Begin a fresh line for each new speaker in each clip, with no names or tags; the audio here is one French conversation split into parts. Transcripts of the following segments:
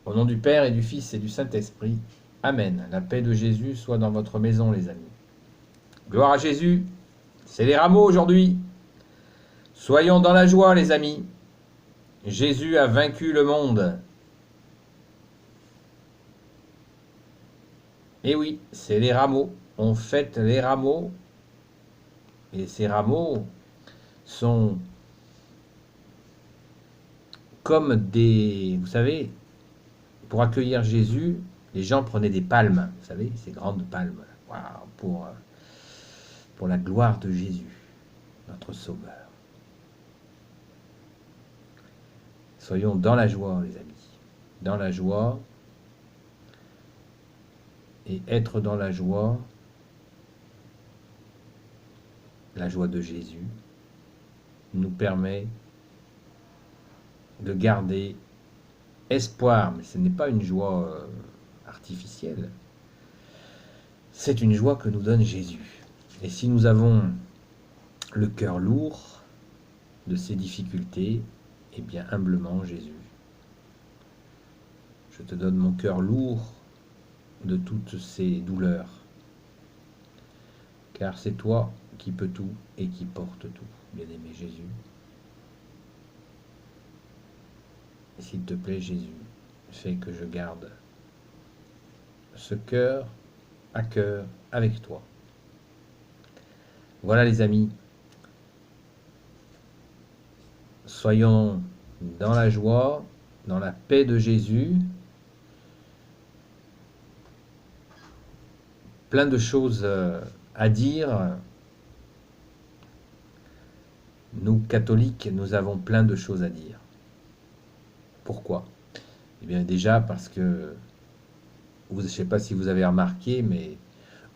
Au nom du Père et du Fils et du Saint-Esprit. Amen. La paix de Jésus soit dans votre maison, les amis. Gloire à Jésus. C'est les rameaux aujourd'hui. Soyons dans la joie, les amis. Jésus a vaincu le monde. Et oui, c'est les rameaux. On fête les rameaux. Et ces rameaux sont comme des... Vous savez, pour accueillir Jésus, les gens prenaient des palmes. Vous savez, ces grandes palmes. Waouh, pour la gloire de Jésus, notre Sauveur. Soyons dans la joie, les amis. Dans la joie. Et être dans la joie de Jésus, nous permet de garder espoir. Mais ce n'est pas une joie artificielle. C'est une joie que nous donne Jésus. Et si nous avons le cœur lourd de ces difficultés, eh bien humblement, Jésus, je te donne mon cœur lourd de toutes ces douleurs, car c'est toi qui peux tout et qui porte tout, bien-aimé Jésus. Et s'il te plaît, Jésus, fais que je garde ce cœur à cœur avec toi. Voilà les amis, soyons dans la joie, dans la paix de Jésus. Plein de choses à dire. Nous, catholiques, nous avons plein de choses à dire. Pourquoi? Eh bien déjà parce que, je ne sais pas si vous avez remarqué, mais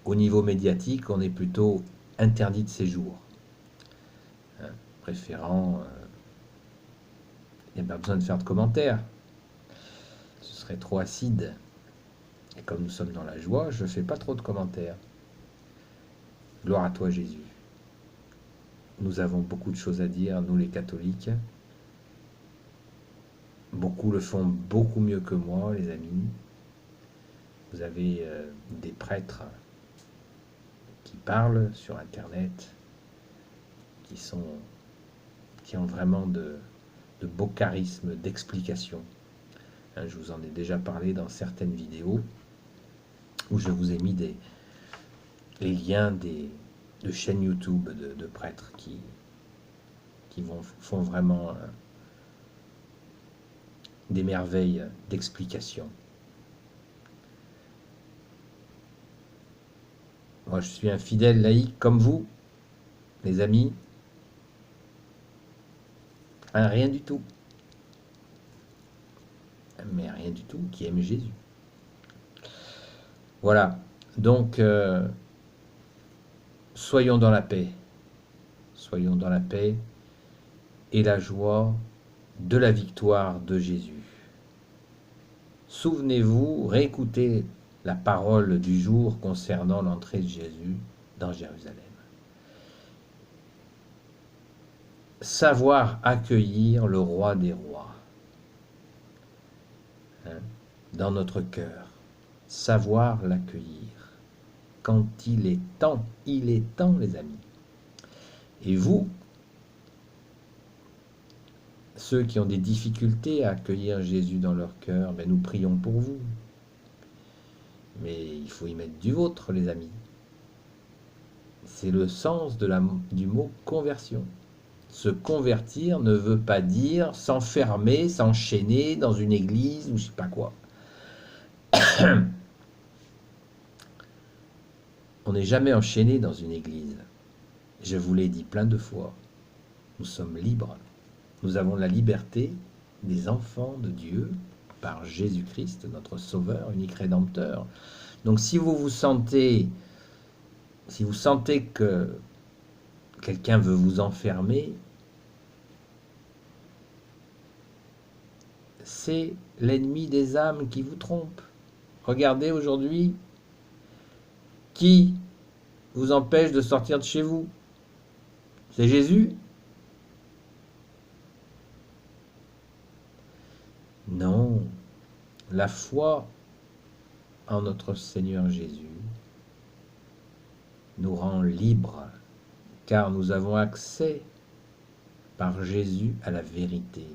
au niveau médiatique, on est plutôt interdit de séjour. Préférant, il n'y a pas besoin de faire de commentaires. Ce serait trop acide. Et comme nous sommes dans la joie, je ne fais pas trop de commentaires. Gloire à toi, Jésus. Nous avons beaucoup de choses à dire, nous les catholiques. Beaucoup le font beaucoup mieux que moi, les amis. Vous avez des prêtres qui parlent sur Internet, qui ont vraiment de beaux charismes d'explication. Je vous en ai déjà parlé dans certaines vidéos où je vous ai mis les liens de chaînes YouTube de prêtres qui font vraiment des merveilles d'explication. Moi, je suis un fidèle laïc comme vous, les amis. Rien du tout. Mais rien du tout, qui aime Jésus. Voilà, donc soyons dans la paix. Soyons dans la paix et la joie de la victoire de Jésus. Souvenez-vous, réécoutez la parole du jour concernant l'entrée de Jésus dans Jérusalem. Savoir accueillir le roi des rois dans notre cœur. Savoir l'accueillir quand il est temps, les amis. Et vous, ceux qui ont des difficultés à accueillir Jésus dans leur cœur, nous prions pour vous. Mais il faut y mettre du vôtre, les amis. C'est le sens du mot conversion. Se convertir ne veut pas dire s'enfermer, s'enchaîner dans une église ou je ne sais pas quoi. On n'est jamais enchaîné dans une église. Je vous l'ai dit plein de fois. Nous sommes libres. Nous avons la liberté des enfants de Dieu par Jésus-Christ, notre Sauveur, unique Rédempteur. Donc si vous sentez que quelqu'un veut vous enfermer, c'est l'ennemi des âmes qui vous trompe. Regardez aujourd'hui, qui vous empêche de sortir de chez vous? C'est Jésus? Non, La foi en notre Seigneur Jésus nous rend libres, car nous avons accès par Jésus à la vérité.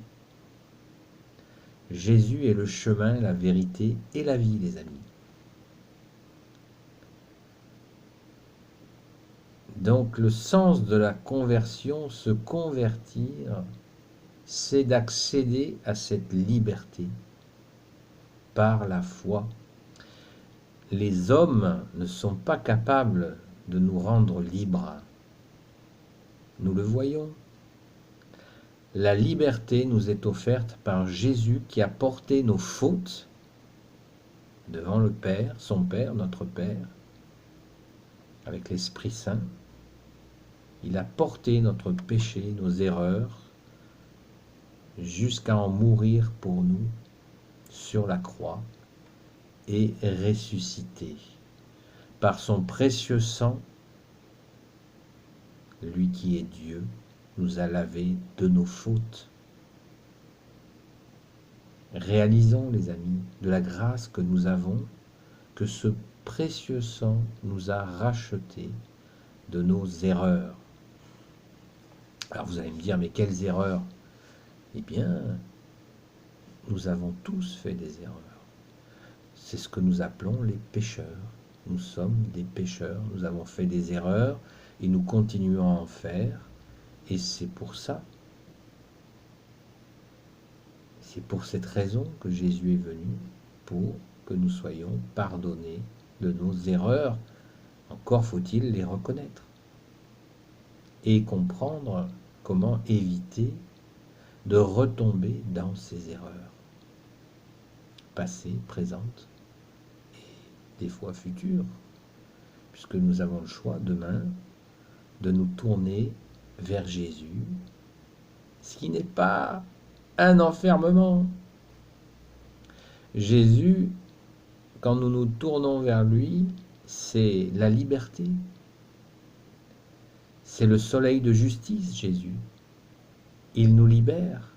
Jésus est le chemin, la vérité et la vie, les amis. Donc le sens de la conversion, se convertir, c'est d'accéder à cette liberté par la foi. Les hommes ne sont pas capables de nous rendre libres. Nous le voyons. La liberté nous est offerte par Jésus qui a porté nos fautes devant le Père, son Père, notre Père, avec l'Esprit Saint. Il a porté notre péché, nos erreurs, jusqu'à en mourir pour nous sur la croix et ressuscité. Par son précieux sang, lui qui est Dieu, nous a lavés de nos fautes. Réalisons, les amis, de la grâce que nous avons, que ce précieux sang nous a rachetés de nos erreurs. Alors vous allez me dire, mais quelles erreurs? Eh bien, nous avons tous fait des erreurs. C'est ce que nous appelons les pécheurs. Nous sommes des pécheurs, nous avons fait des erreurs et nous continuons à en faire. Et c'est pour ça, c'est pour cette raison que Jésus est venu, pour que nous soyons pardonnés de nos erreurs. Encore faut-il les reconnaître et comprendre comment éviter de retomber dans ces erreurs, passées, présentes et des fois futures, puisque nous avons le choix demain de nous tourner vers Jésus, ce qui n'est pas un enfermement. Jésus, quand nous nous tournons vers lui, c'est la liberté. C'est le soleil de justice, Jésus. Il nous libère.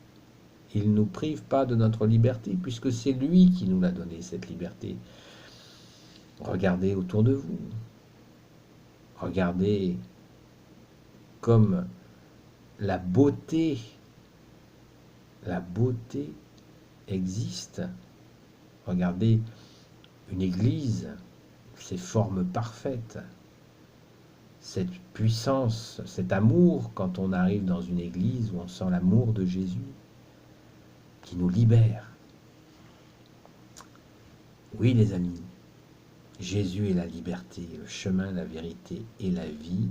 Il ne nous prive pas de notre liberté, puisque c'est lui qui nous l'a donné, cette liberté. Regardez autour de vous. Regardez comme la beauté existe. Regardez une église, ses formes parfaites, cette puissance, cet amour quand on arrive dans une église où on sent l'amour de Jésus qui nous libère. Oui, les amis, Jésus est la liberté, le chemin, la vérité et la vie.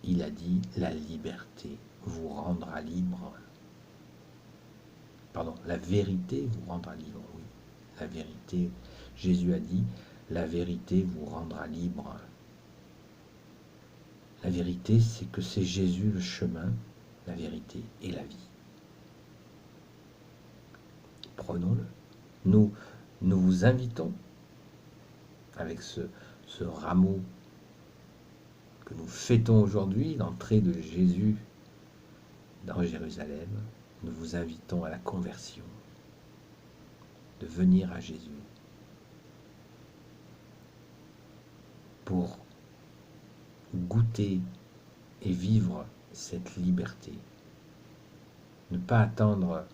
Il a dit, la liberté vous rendra libre. Pardon, la vérité vous rendra libre, oui. La vérité, Jésus a dit, la vérité vous rendra libre. La vérité, c'est que c'est Jésus le chemin, la vérité et la vie. Prenons-le. Nous vous invitons, avec ce rameau que nous fêtons aujourd'hui, l'entrée de Jésus dans Jérusalem, nous vous invitons à la conversion, de venir à Jésus pour goûter et vivre cette liberté. Ne pas attendre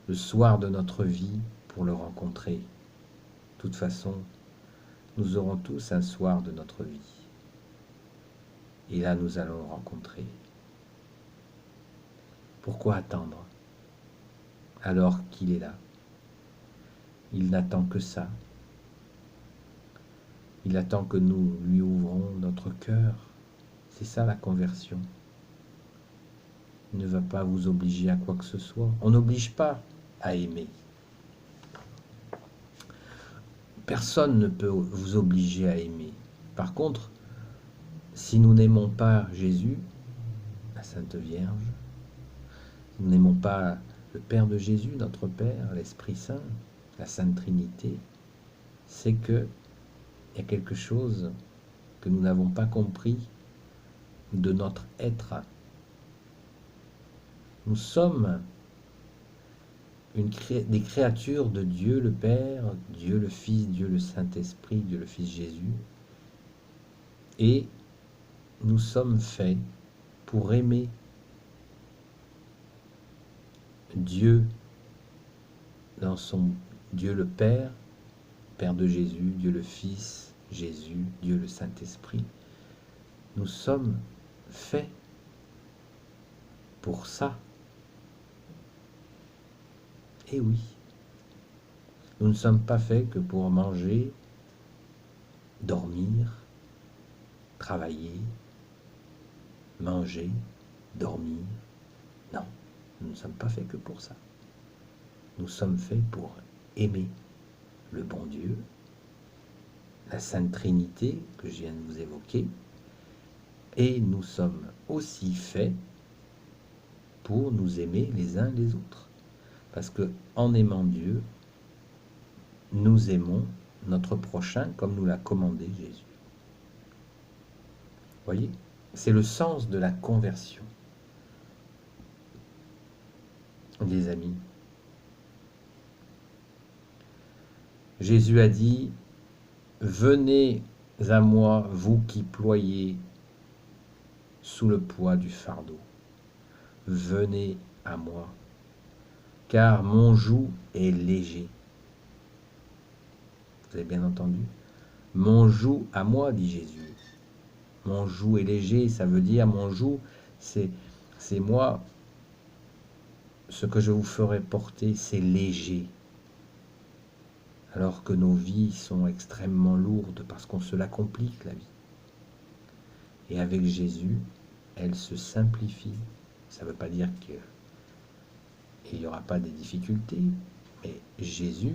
le soir de notre vie pour le rencontrer. De toute façon, nous aurons tous un soir de notre vie. Et là, nous allons le rencontrer. Pourquoi attendre alors qu'il est là? Il n'attend que ça. Il attend que nous lui ouvrons notre cœur. C'est ça la conversion. Il ne va pas vous obliger à quoi que ce soit. On n'oblige pas à aimer. Personne ne peut vous obliger à aimer. Par contre, si nous n'aimons pas Jésus, la Sainte Vierge, si nous n'aimons pas le Père de Jésus, notre Père, l'Esprit Saint, la Sainte Trinité, c'est que il y a quelque chose que nous n'avons pas compris de notre être. Nous sommes des créatures de Dieu le Père, Dieu le Fils, Dieu le Saint-Esprit, Dieu le Fils Jésus. Et nous sommes faits pour aimer Dieu dans son Dieu le Père, Père de Jésus, Dieu le Fils, Jésus, Dieu le Saint-Esprit. Nous sommes faits pour ça. Et oui, nous ne sommes pas faits que pour manger, dormir, travailler, manger, dormir. Non, nous ne sommes pas faits que pour ça. Nous sommes faits pour aimer le bon Dieu, la Sainte Trinité que je viens de vous évoquer, et nous sommes aussi faits pour nous aimer les uns les autres. Parce que en aimant Dieu, nous aimons notre prochain comme nous l'a commandé Jésus. Voyez, c'est le sens de la conversion. Les amis, Jésus a dit, venez à moi, vous qui ployez sous le poids du fardeau. Venez à moi, car mon joug est léger. Vous avez bien entendu? Mon joug à moi, dit Jésus. Mon joug est léger, ça veut dire mon joug, c'est moi, ce que je vous ferai porter, c'est léger. Alors que nos vies sont extrêmement lourdes parce qu'on se la complique, la vie. Et avec Jésus, elle se simplifie. Ça ne veut pas dire qu'il n'y aura pas des difficultés, mais Jésus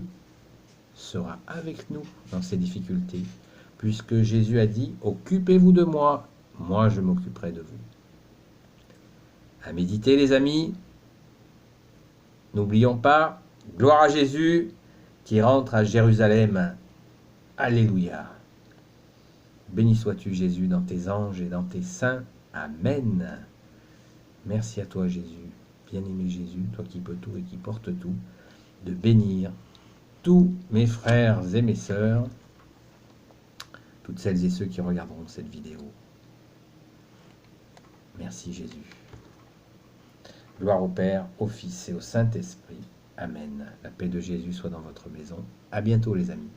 sera avec nous dans ces difficultés, puisque Jésus a dit « Occupez-vous de moi, moi je m'occuperai de vous ». À méditer les amis, n'oublions pas, gloire à Jésus qui rentre à Jérusalem. Alléluia. Béni sois-tu Jésus dans tes anges et dans tes saints. Amen. Merci à toi Jésus, bien-aimé Jésus, toi qui peux tout et qui porte tout, de bénir tous mes frères et mes sœurs, toutes celles et ceux qui regarderont cette vidéo. Merci Jésus. Gloire au Père, au Fils et au Saint-Esprit. Amen. La paix de Jésus soit dans votre maison. À bientôt les amis.